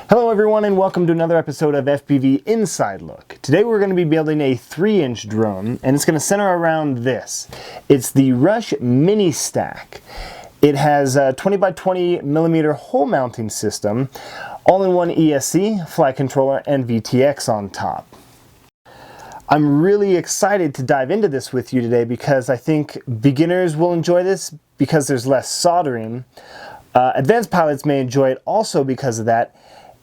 Hello everyone and welcome to another episode of FPV Inside Look. Today we're going to be building a 3-inch drone and it's going to center around this. It's the Rush Mini Stack. It has a 20 by 20 millimeter hole mounting system, all-in-one ESC, flight controller, and VTX on top. I'm really excited to dive into this with you today because I think beginners will enjoy this because there's less soldering. Advanced pilots may enjoy it also because of that,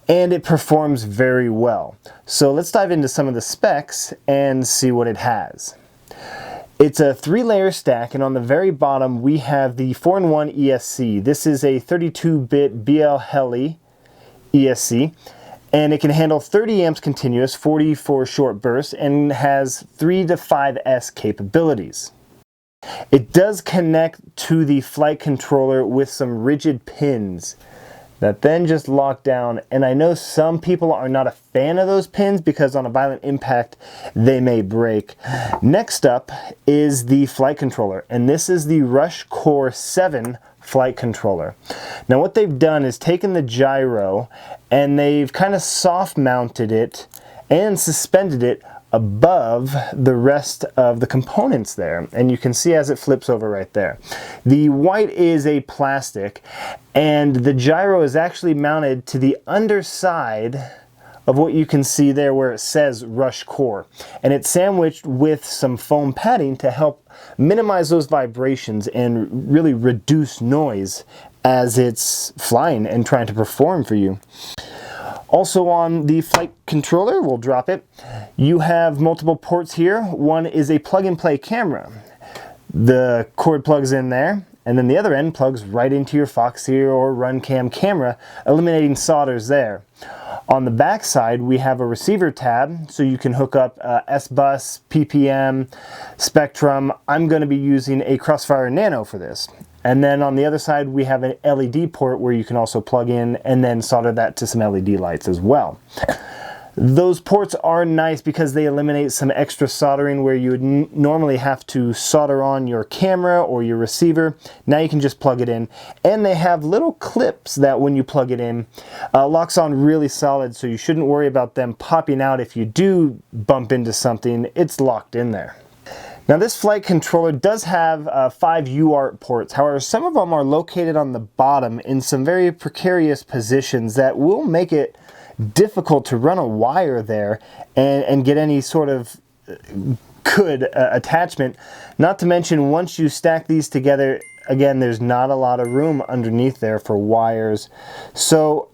and it performs very well. So let's dive into some of the specs and see what it has. It's a 3-layer stack, and on the very bottom we have the 4-in-1 ESC. This is a 32-bit BL Heli ESC, and it can handle 30 amps continuous, 40 for short bursts, and has 3 to 5S capabilities. It does connect to the flight controller with some rigid pins that then just lock down, and I know some people are not a fan of those pins because on a violent impact they may break. Next up is the flight controller, and this is the Rush Core 7 flight controller. Now what they've done is taken the gyro and they've kind of soft mounted it and suspended it above the rest of the components there, and you can see as it flips over right there. The white is a plastic, and the gyro is actually mounted to the underside of what you can see there where it says Rush Core, and it's sandwiched with some foam padding to help minimize those vibrations and really reduce noise as it's flying and trying to perform for you. Also on the flight controller, we'll drop it, you have multiple ports here. One is a plug-and-play camera. The cord plugs in there, and then the other end plugs right into your Foxy or RunCam camera, eliminating solders there. On the back side, we have a receiver tab, so you can hook up S-Bus, PPM, Spectrum. I'm going to be using a Crossfire Nano for this. And then on the other side, we have an LED port where you can also plug in and then solder that to some LED lights as well. Those ports are nice because they eliminate some extra soldering where you would normally have to solder on your camera or your receiver. Now you can just plug it in, and they have little clips that when you plug it in, locks on really solid, so you shouldn't worry about them popping out if you do bump into something. It's locked in there. Now this flight controller does have 5 UART ports. However, some of them are located on the bottom in some very precarious positions that will make it difficult to run a wire there and get any sort of good attachment. Not to mention, once you stack these together, again, there's not a lot of room underneath there for wires. So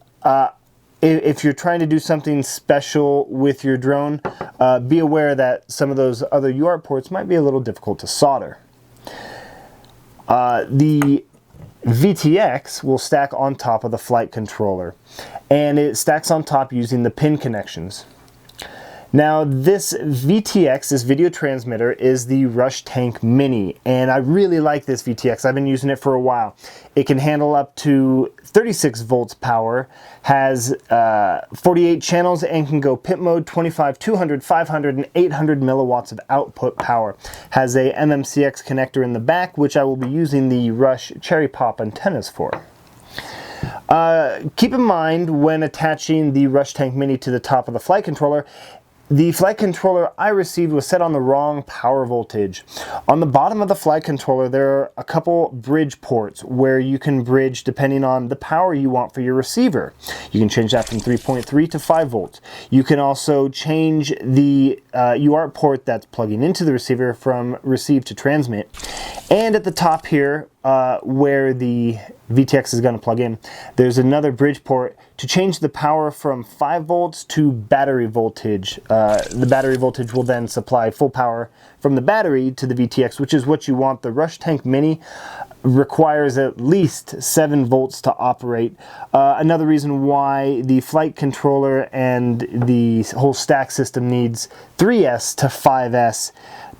if you're trying to do something special with your drone, be aware that some of those other UART ports might be a little difficult to solder. The VTX will stack on top of the flight controller, and it stacks on top using the pin connections. Now this VTX, this video transmitter, is the Rush Tank Mini, and I really like this VTX. I've been using it for a while. It can handle up to 36 volts power, has 48 channels, and can go pit mode, 25, 200, 500, and 800 milliwatts of output power. Has a MMCX connector in the back, which I will be using the Rush Cherry Pop antennas for. Keep in mind when attaching the Rush Tank Mini to the top of the flight controller, the flight controller I received was set on the wrong power voltage. On the bottom of the flight controller, there are a couple bridge ports where you can bridge depending on the power you want for your receiver. You can change that from 3.3 to 5 volts. You can also change the UART port that's plugging into the receiver from receive to transmit. And at the top here, where the VTX is going to plug in, there's another bridge port to change the power from 5 volts to battery voltage. The battery voltage will then supply full power from the battery to the VTX, which is what you want. The Rush Tank Mini requires at least 7 volts to operate. Another reason why the flight controller and the whole stack system needs 3S to 5S,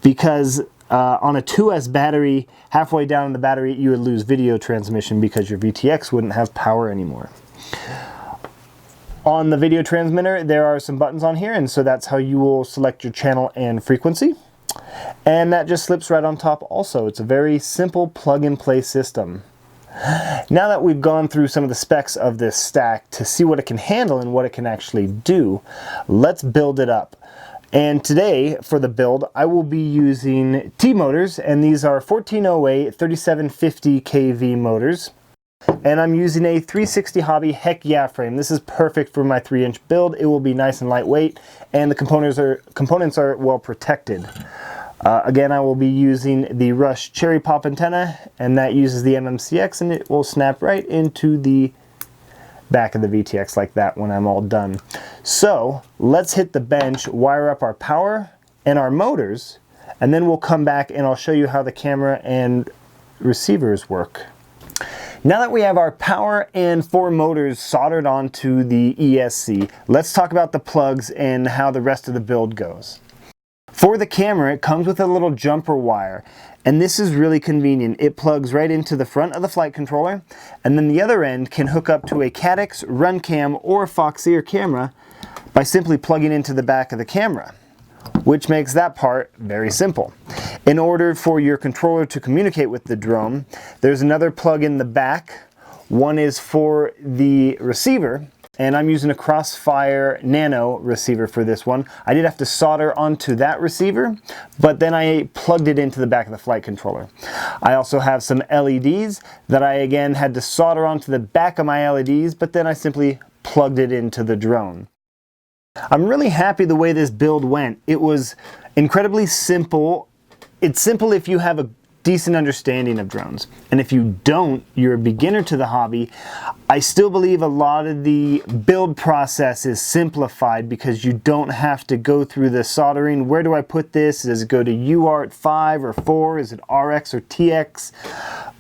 because on a 2S battery, halfway down in the battery, you would lose video transmission because your VTX wouldn't have power anymore. On the video transmitter, there are some buttons on here, and so that's how you will select your channel and frequency. And that just slips right on top also. It's a very simple plug-and-play system. Now that we've gone through some of the specs of this stack to see what it can handle and what it can actually do, let's build it up. And today, for the build, I will be using T-motors, and these are 1408 3750 kV motors. And I'm using a 360 Hobby Heck Yeah frame. This is perfect for my 3-inch build. It will be nice and lightweight, and the components are well protected. Again, I will be using the Rush Cherry Pop antenna, and that uses the MMCX, and it will snap right into the back of the VTX like that when I'm all done. So let's hit the bench, wire up our power and our motors, and then we'll come back and I'll show you how the camera and receivers work. Now that we have our power and 4 motors soldered onto the ESC, let's talk about the plugs and how the rest of the build goes. For the camera, it comes with a little jumper wire, and this is really convenient. It plugs right into the front of the flight controller, and then the other end can hook up to a Caddx, Runcam, or Foxeer camera by simply plugging into the back of the camera, which makes that part very simple. In order for your controller to communicate with the drone, there's another plug in the back. One is for the receiver, and I'm using a Crossfire Nano receiver for this one. I did have to solder onto that receiver, but then I plugged it into the back of the flight controller. I also have some LEDs that I again had to solder onto the back of my LEDs, but then I simply plugged it into the drone. I'm really happy the way this build went. It was incredibly simple. It's simple if you have a decent understanding of drones. And if you don't, you're a beginner to the hobby. I still believe a lot of the build process is simplified because you don't have to go through the soldering. Where do I put this? Does it go to UART 5 or 4? Is it RX or TX?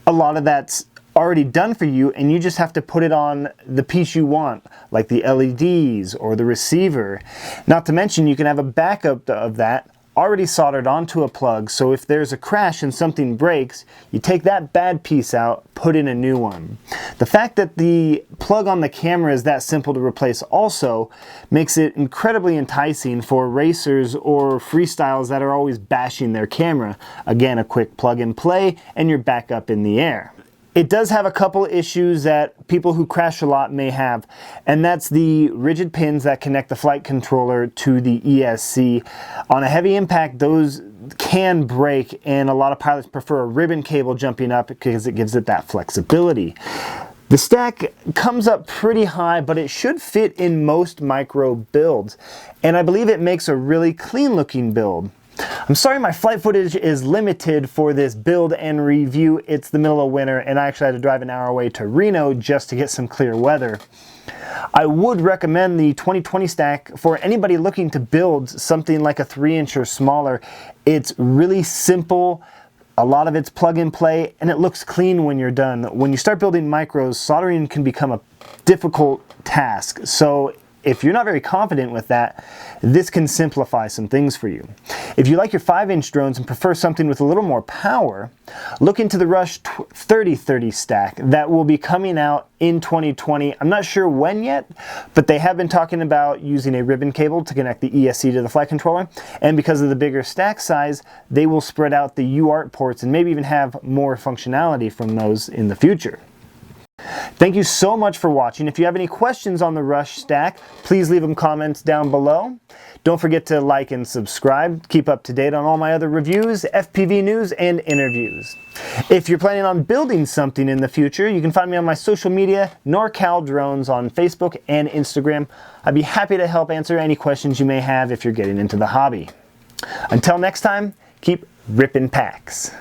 A lot of that's already done for you, and you just have to put it on the piece you want, like the LEDs or the receiver. Not to mention, you can have a backup of that already soldered onto a plug, so if there's a crash and something breaks, you take that bad piece out, put in a new one. The fact that the plug on the camera is that simple to replace also makes it incredibly enticing for racers or freestyles that are always bashing their camera. Again, a quick plug and play, and you're back up in the air. It does have a couple issues that people who crash a lot may have, and that's the rigid pins that connect the flight controller to the ESC. On a heavy impact, those can break, and a lot of pilots prefer a ribbon cable jumping up because it gives it that flexibility. The stack comes up pretty high, but it should fit in most micro builds, and I believe it makes a really clean looking build. I'm sorry my flight footage is limited for this build and review. It's the middle of winter and I actually had to drive an hour away to Reno just to get some clear weather. I would recommend the 2020 stack for anybody looking to build something like a 3-inch or smaller. It's really simple. A lot of it's plug and play, and it looks clean when you're done. When you start building micros, soldering can become a difficult task. So if you're not very confident with that, this can simplify some things for you. If you like your 5-inch drones and prefer something with a little more power, look into the Rush 3030 stack that will be coming out in 2020. I'm not sure when yet, but they have been talking about using a ribbon cable to connect the ESC to the flight controller, and because of the bigger stack size, they will spread out the UART ports and maybe even have more functionality from those in the future. Thank you so much for watching. If you have any questions on the Rush stack, please leave them comments down below. Don't forget to like and subscribe. Keep up to date on all my other reviews, FPV news, and interviews. If you're planning on building something in the future, you can find me on my social media, NorCal Drones, on Facebook and Instagram. I'd be happy to help answer any questions you may have if you're getting into the hobby. Until next time, keep ripping packs.